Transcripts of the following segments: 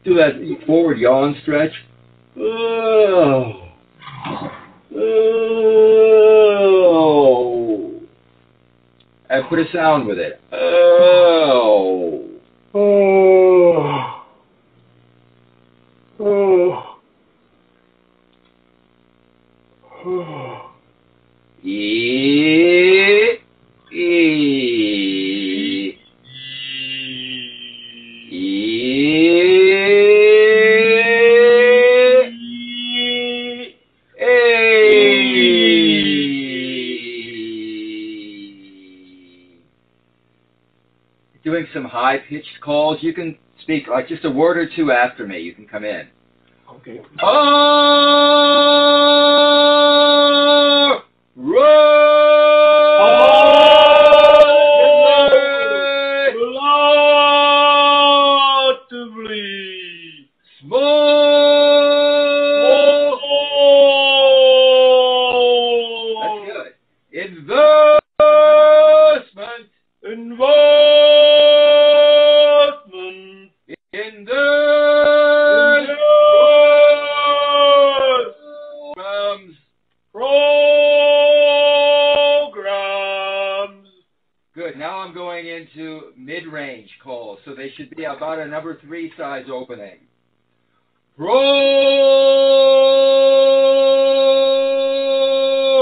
Do that forward yawn stretch. Oh. Oh. And put a sound with it. Oh. Oh. Oh. Oh. E. E. Doing some high-pitched calls. You can speak like just a word or two after me. You can come in. Okay. Relatively small. That's good. Investment. Investment In the programs. Good. Now I'm going into mid-range calls, so they should be about a number 3 size opening.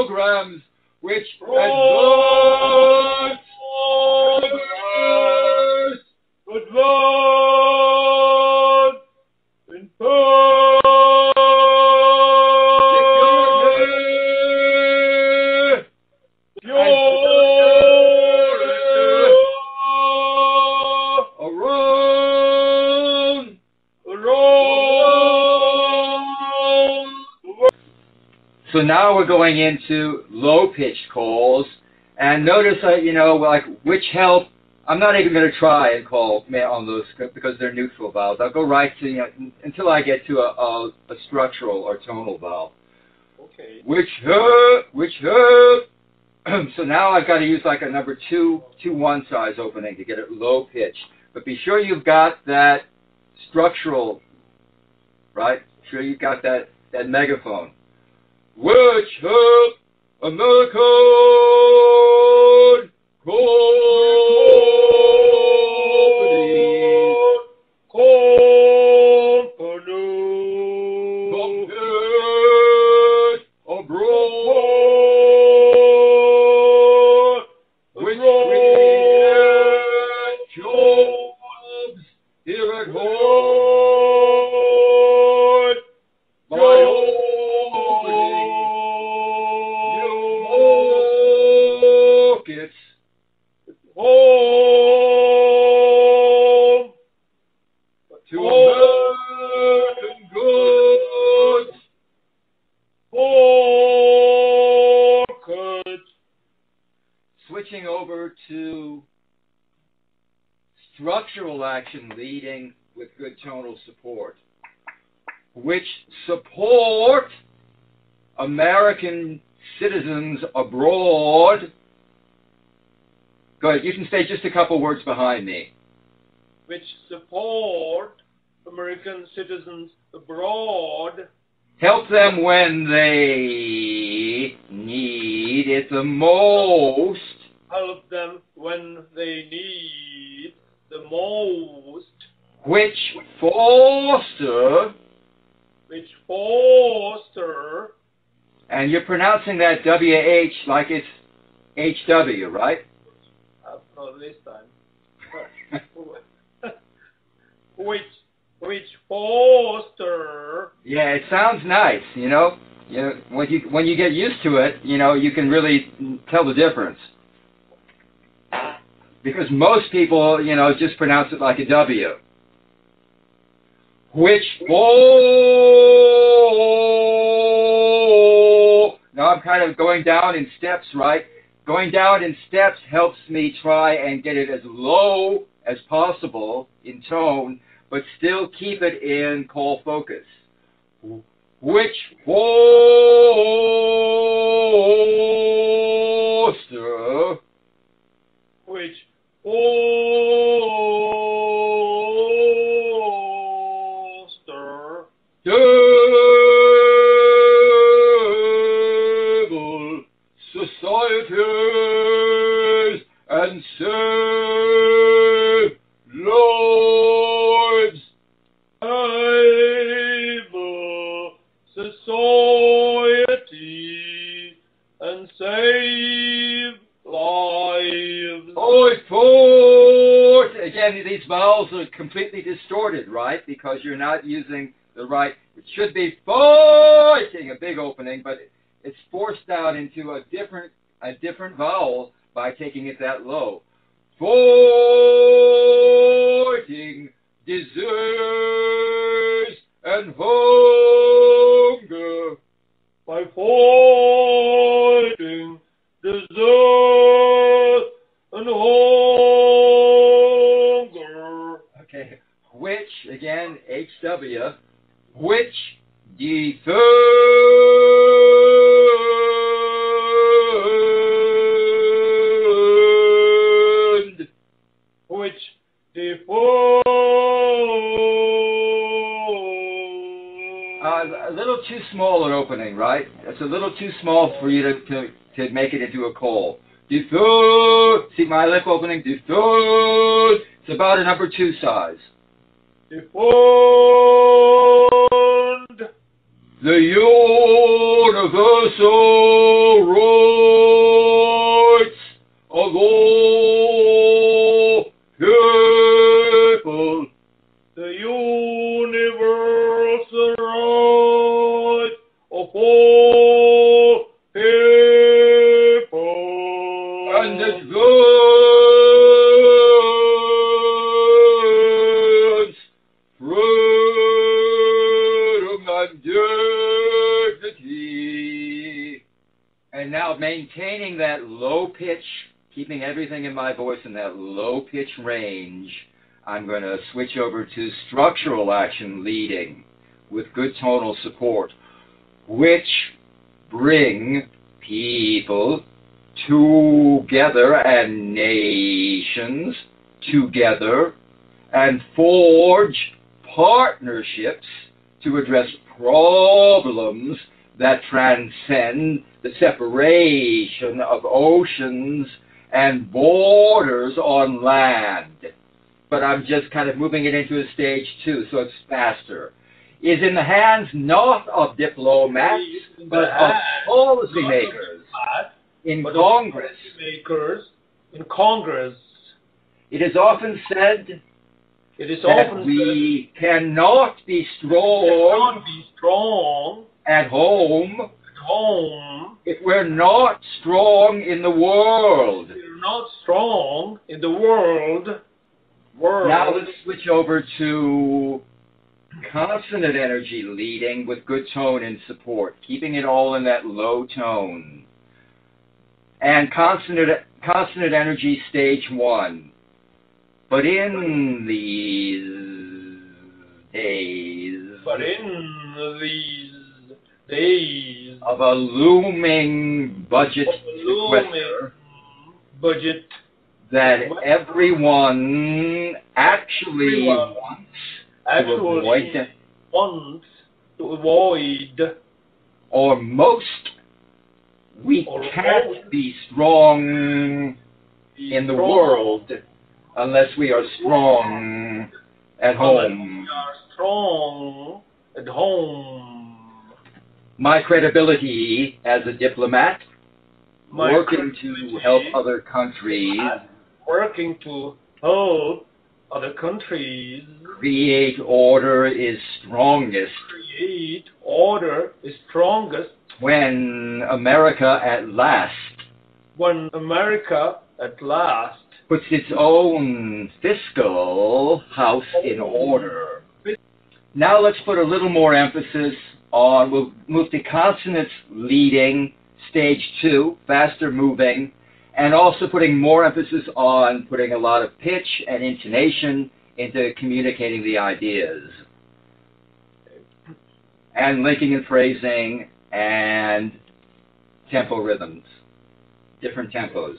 Programs which advance in So now we're going into low-pitched calls, and notice that, like which help. I'm not even going to try and call on those because they're neutral vowels. I'll go right to, until I get to a structural or tonal vowel. Okay. Which So now I've got to use like a number 2-1 size opening to get it low pitch. But be sure you've got that structural, right? Sure you've got that megaphone. Which help American companies abroad, which create jobs here at home by opening new markets home to American goods market. Switching over to structural action leading with good tonal support, which support American citizens abroad. Go ahead, you can say just a couple words behind me. Which support American citizens abroad. Help them when they need it the most. Help them when they need the most. Which foster. And you're pronouncing that WH like it's HW, right? Not this time. Which foster. Yeah, it sounds nice, when you get used to it, you can really tell the difference. Because most people, just pronounce it like a W. Which now I'm kind of going down in steps, right? Going down in steps helps me try and get it as low as possible in tone, but still keep it in call focus. Which foster. Which and save lives. Able society and save lives. Oh, fort. Again, these vowels are completely distorted, right? Because you're not using the right. It should be forcing a big opening, but it's forced out into a different vowel by taking it that low. Forting desires and hunger. By fighting desert and hunger. Okay, which, again, HW, which defend, Which defend. a little too small an opening, right? It's a little too small for you to make it into a call. Defend, see my lip opening? Defend. It's about a number 2 size. Defend The universal rights of all people. the universal right of all people. And advance freedom and dignity. And now maintaining that low pitch, keeping everything in my voice in that low pitch range, I'm going to switch over to structural action leading with good tonal support, which bring people together and nations together and forge partnerships to address problems that transcend the separation of oceans and borders on land. But I'm just kind of moving it into a stage 2, so it's faster. Is in the hands not of diplomats, but of policymakers in Congress. In Congress. It is often said It is that often we cannot be strong at home if we're not strong in the world. We're not strong in the world. Now let's switch over to consonant energy leading with good tone and support, keeping it all in that low tone. And consonant energy stage 1. But in these days of a looming budget sequester, that everyone actually wants to avoid, or most, we can't be strong in the world unless we are strong at home. My credibility as a diplomat, working to help other countries, create order is strongest. When America at last puts its own fiscal house in order. Now let's put a little more emphasis on, we'll move to consonants leading, stage 2, faster moving, and also putting more emphasis on putting a lot of pitch and intonation into communicating the ideas. And linking and phrasing and tempo rhythms, different tempos.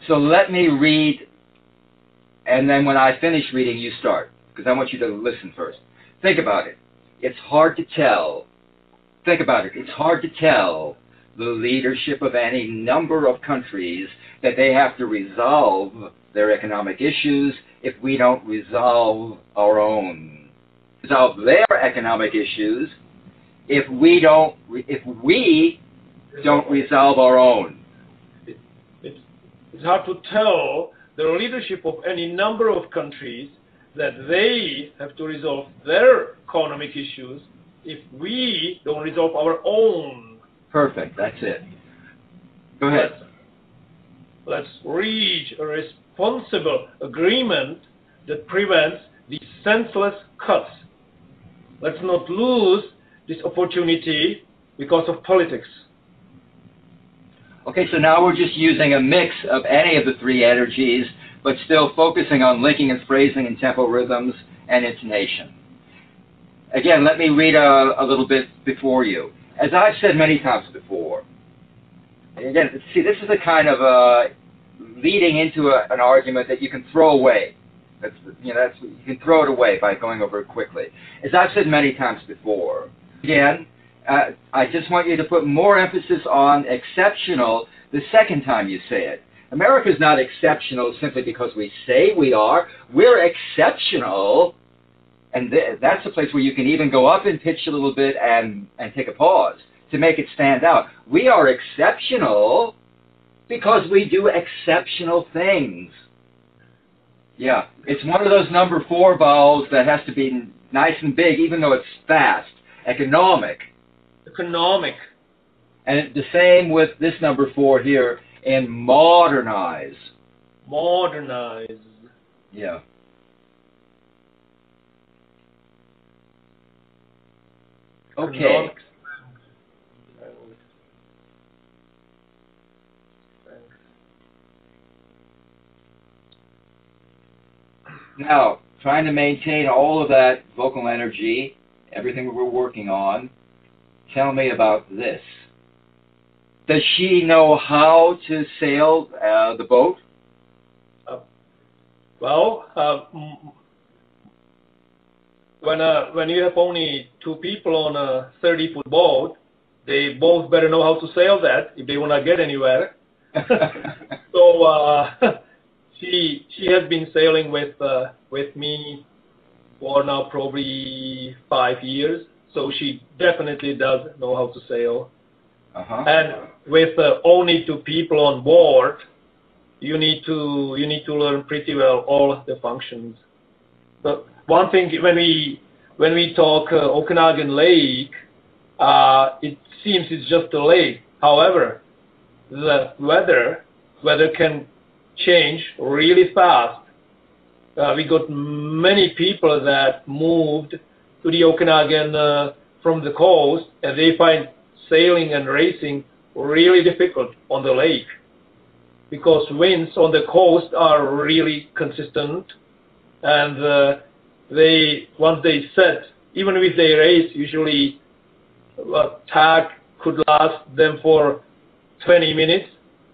So let me read, and then when I finish reading, you start, because I want you to listen first. Think about it. It's hard to tell. Think about it. It's hard to tell the leadership of any number of countries that they have to resolve their economic issues if we don't resolve our own. Resolve their economic issues if we don't resolve our own. It's hard to tell the leadership of any number of countries that they have to resolve their economic issues if we don't resolve our own. Perfect, that's it. Go ahead. Let's reach a responsible agreement that prevents these senseless cuts. Let's not lose this opportunity because of politics. Okay, so now we're just using a mix of any of the three energies, but still focusing on linking and phrasing and tempo rhythms and intonation. Again, let me read a little bit before you. As I've said many times before, again, see, this is a kind of leading into an argument that you can throw away. You can throw it away by going over it quickly. As I've said many times before, again, I just want you to put more emphasis on exceptional the second time you say it. America's not exceptional simply because we say we are. We're exceptional, and that's a place where you can even go up in pitch a little bit and take a pause to make it stand out. We are exceptional because we do exceptional things. Yeah, it's one of those number 4 vowels that has to be nice and big, even though it's fast. Economic. Economic. And the same with this number 4 here in modernize. Modernize. Yeah. Okay. Economic. Now, trying to maintain all of that vocal energy, everything we're working on, tell me about this. Does she know how to sail the boat? When you have only 2 people on a 30-foot boat, they both better know how to sail that if they want to get anywhere. So she has been sailing with me for now probably 5 years. So she definitely does know how to sail. And with only 2 people on board, you need to learn pretty well all the functions. But one thing, when we talk Okanagan Lake, it seems it's just a lake. However, the weather can change really fast. We got many people that moved to the Okanagan from the coast, and they find sailing and racing really difficult on the lake because winds on the coast are really consistent, and once they set, even if they race, usually tag could last them for 20 minutes.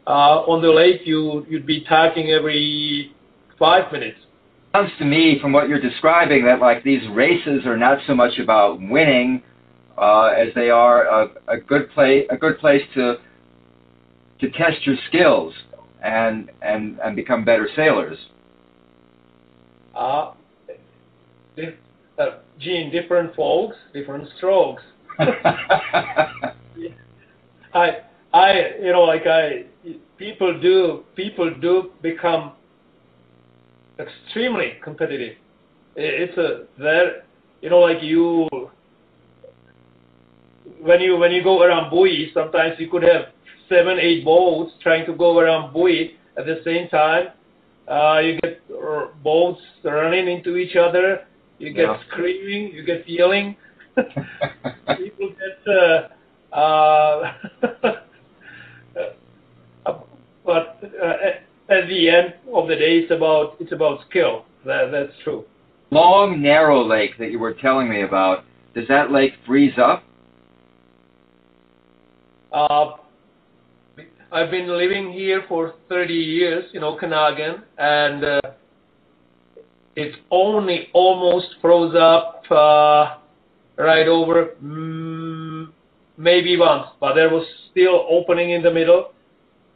On the lake, you'd be tagging every 5 minutes. Sounds to me, from what you're describing, that like these races are not so much about winning as they are a good place to test your skills and become better sailors. Gene, different folks, different strokes. People do become extremely competitive. When you go around buoy, sometimes you could have 7, 8 boats trying to go around buoy at the same time. You get boats running into each other. You get screaming. You get yelling. People get. But at the end of the day, it's about skill. That's true. Long, narrow lake that you were telling me about, does that lake freeze up? I've been living here for 30 years in Okanagan, and it's only almost froze up right over maybe once, but there was still opening in the middle.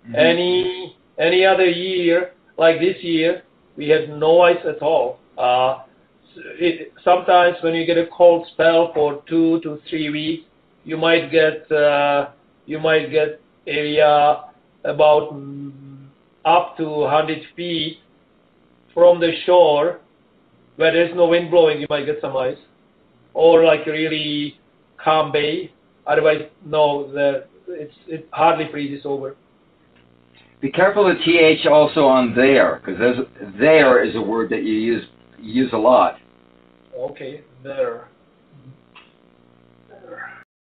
Mm-hmm. Any other year, like this year, we had no ice at all. Sometimes when you get a cold spell for 2 to 3 weeks, you might get area about up to 100 feet from the shore where there's no wind blowing. You might get some ice, or like a really calm bay. Otherwise, no, it hardly freezes over. Be careful of TH also on there, because there is a word that you use a lot. Okay, there.